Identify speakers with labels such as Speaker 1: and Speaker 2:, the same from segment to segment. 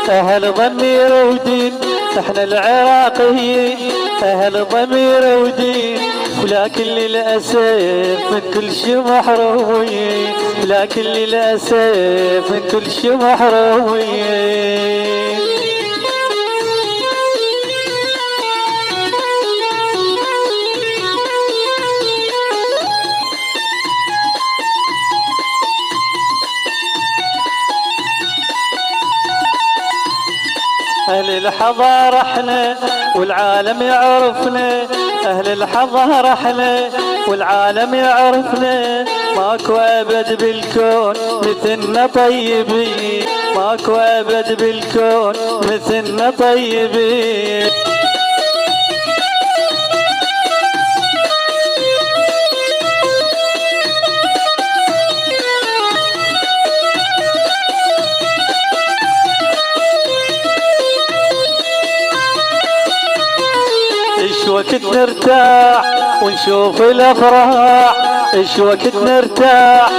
Speaker 1: أهل ضمير ودين احنا العراقيين، أهل ضمير ودين، ولكن للأسف من كل شي محرومين، لكن للأسف من كل شي محرومين. أهل الحضارة احنا والعالم يعرفنا، أهل الحضارة احنا والعالم يعرفنا، ماكو أبد بالكون مثلنا طيبين، ماكو أبد بالكون مثلنا طيبين. ايش وقت نرتاح ونشوف الافراح، ايش وقت نرتاح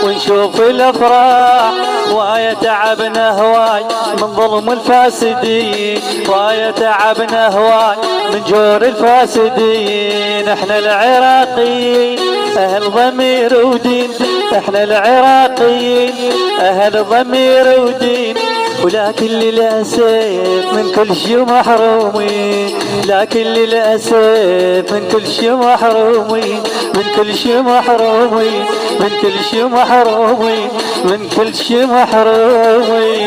Speaker 1: ونشوف الافراح، وايا تعبنا هواي من ظلم الفاسدين، وايا تعبنا هواي من جور الفاسدين. احنا العراقيين اهل ضمير ودين، احنا العراقيين اهل ضمير ودين، ولكن للأسف من كل شي محرومين، لكن للأسف من كل شي محرومين، من كل شي محرومين، من كل شي محرومين، من كل شي محرومين.